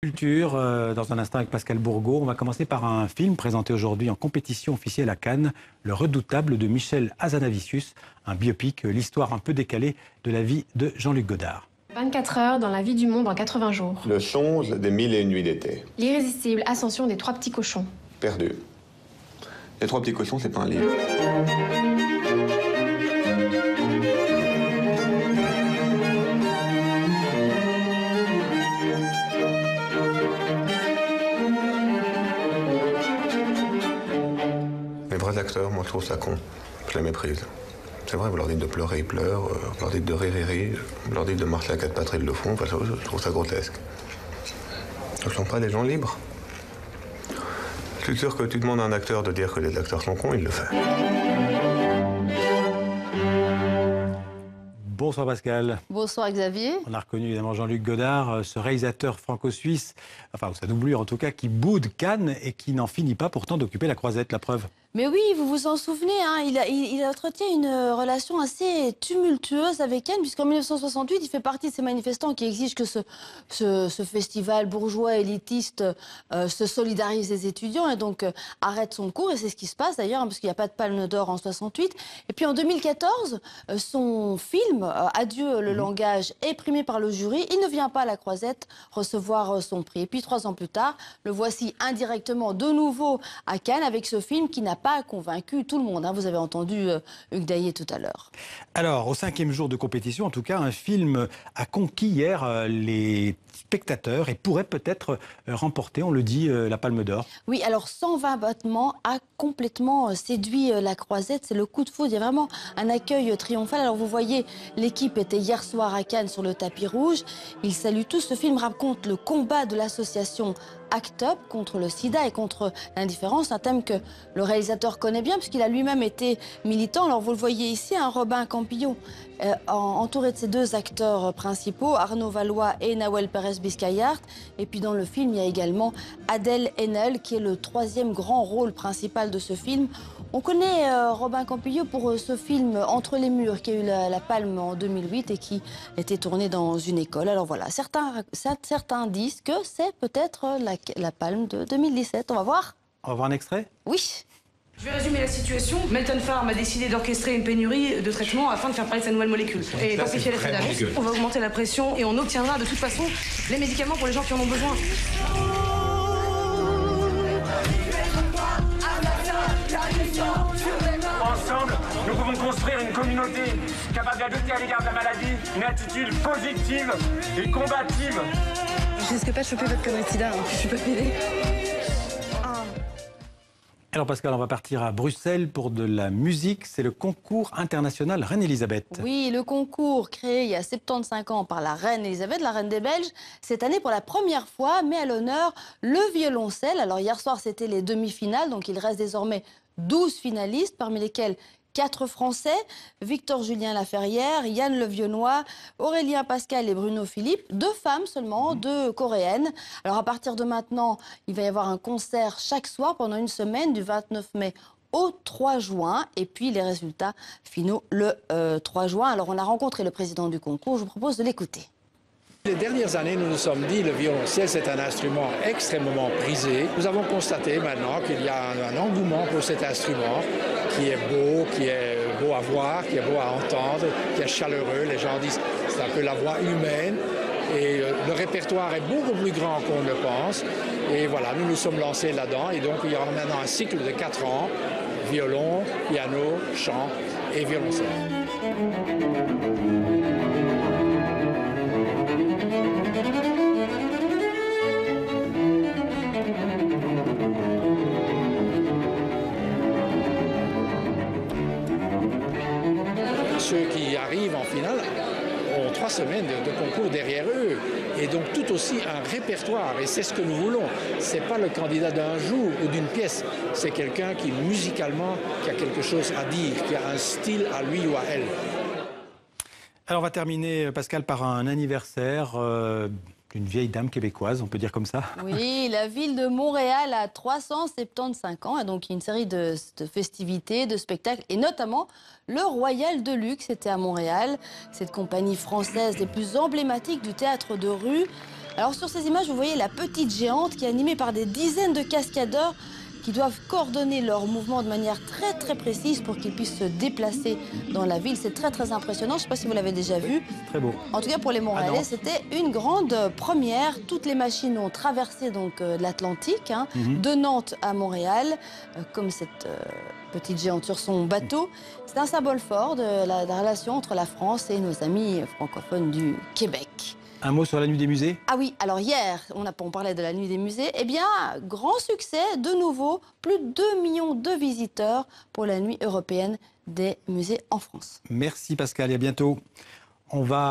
Culture, dans un instant avec Pascal Bourgault. On va commencer par un film présenté aujourd'hui en compétition officielle à Cannes, Le Redoutable de Michel Hazanavicius, un biopic, l'histoire un peu décalée de la vie de Jean-Luc Godard. 24 heures dans la vie du monde en 80 jours. Le songe des 1001 nuits d'été. L'irrésistible ascension des trois petits cochons. Perdu. Les trois petits cochons, c'est pas un livre. Les vrais acteurs, moi je trouve ça con. Je les méprise. C'est vrai, vous leur dites de pleurer, ils pleurent. Vous leur dites de rire, ils rient. Vous leur dites de marcher à quatre pattes, ils le font. Enfin, je trouve ça grotesque. Ce ne sont pas des gens libres. Je suis sûr que tu demandes à un acteur de dire que les acteurs sont cons, il le fait. Bonsoir Pascal. Bonsoir Xavier. On a reconnu évidemment Jean-Luc Godard, ce réalisateur franco-suisse, enfin sa doublure en tout cas, qui boude Cannes et qui n'en finit pas pourtant d'occuper la croisette, la preuve. Mais oui, vous vous en souvenez, hein, il entretient une relation assez tumultueuse avec Cannes, puisqu'en 1968, il fait partie de ces manifestants qui exigent que ce festival bourgeois élitiste se solidarise des étudiants et donc arrête son cours. Et c'est ce qui se passe d'ailleurs, hein, parce qu'il n'y a pas de palme d'or en 68. Et puis en 2014, son film Adieu le langage est primé par le jury. Il ne vient pas à la croisette recevoir son prix. Et puis 3 ans plus tard, le voici indirectement de nouveau à Cannes avec ce film qui n'a pas convaincu tout le monde. Hein. Vous avez entendu Hugues Daillet tout à l'heure. Alors, au 5e jour de compétition, en tout cas, un film a conquis hier les spectateurs et pourrait peut-être remporter, on le dit, la Palme d'Or. Oui, alors 120 battements a complètement séduit la croisette. C'est le coup de foudre. Il y a vraiment un accueil triomphal. Alors vous voyez, l'équipe était hier soir à Cannes sur le tapis rouge. Ils saluent tous. Ce film raconte le combat de l'association ACT UP contre le sida et contre l'indifférence, un thème que le réalisateur connaît bien puisqu'il a lui-même été militant. Alors vous le voyez ici, un Robin Campillo entouré de ses 2 acteurs principaux, Arnaud Valois et Nawel Pérez-Biscayart. Et puis dans le film, il y a également Adèle Haenel qui est le 3e grand rôle principal de ce film. On connaît Robin Campillo pour ce film Entre les murs qui a eu la Palme en 2008 et qui était tourné dans une école. Alors voilà, certains disent que c'est peut-être la Palme de 2017. On va voir. On va voir un extrait ? Oui. Je vais résumer la situation. Melton Pharm a décidé d'orchestrer une pénurie de traitements afin de faire parler de sa nouvelle molécule. Et d'amplifier l'effet d'annonce, on va augmenter la pression et on obtiendra de toute façon les médicaments pour les gens qui en ont besoin. Ensemble, nous pouvons construire une communauté capable d'adopter à l'égard de la maladie une attitude positive et combative. Je risque pas de choper votre connerie de sida, hein. Je suis pas pédée. Alors Pascal, on va partir à Bruxelles pour de la musique. C'est le concours international Reine-Elisabeth. Oui, le concours créé il y a 75 ans par la reine Elisabeth, la reine des Belges, cette année pour la première fois met à l'honneur le violoncelle. Alors hier soir, c'était les demi-finales, donc il reste désormais 12 finalistes, parmi lesquels 4 Français, Victor Julien Laferrière, Yann Levionnois, Aurélien Pascal et Bruno Philippe. 2 femmes seulement, 2 coréennes. Alors à partir de maintenant, il va y avoir un concert chaque soir pendant une semaine, du 29 mai au 3 juin. Et puis les résultats finaux le 3 juin. Alors on a rencontré le président du concours, je vous propose de l'écouter. Les dernières années, nous nous sommes dit que le violoncelle, c'est un instrument extrêmement prisé. Nous avons constaté maintenant qu'il y a un engouement pour cet instrument qui est beau à voir, qui est beau à entendre, qui est chaleureux. Les gens disent que c'est un peu la voix humaine. Et le répertoire est beaucoup plus grand qu'on ne le pense. Et voilà, nous nous sommes lancés là-dedans. Et donc, il y aura maintenant un cycle de 4 ans, violon, piano, chant et violoncelle. Ceux qui arrivent en finale ont 3 semaines de concours derrière eux et donc tout aussi un répertoire. Et c'est ce que nous voulons. Ce n'est pas le candidat d'un jour ou d'une pièce. C'est quelqu'un qui, musicalement, qui a quelque chose à dire, qui a un style à lui ou à elle. Alors on va terminer, Pascal, par un anniversaire d'une vieille dame québécoise, on peut dire comme ça. Oui, la ville de Montréal a 375 ans, et donc il y a une série de festivités, de spectacles, et notamment le Royal de Luxe était à Montréal. Cette compagnie française des plus emblématiques du théâtre de rue Alors sur ces images, vous voyez la petite géante qui est animée par des dizaines de cascadeurs qui doivent coordonner leurs mouvements de manière très précise pour qu'ils puissent se déplacer dans la ville. C'est très impressionnant. Je ne sais pas si vous l'avez déjà vu. Très beau. En tout cas, pour les Montréalais, c'était une grande première. Toutes les machines ont traversé donc l'Atlantique, de Nantes à Montréal, comme cette petite géante sur son bateau. C'est un symbole fort de la relation entre la France et nos amis francophones du Québec. Un mot sur la nuit des musées? Ah oui, alors hier, on parlait de la nuit des musées. Eh bien, grand succès, de nouveau, plus de 2 millions de visiteurs pour la nuit européenne des musées en France. Merci Pascal et à bientôt. On va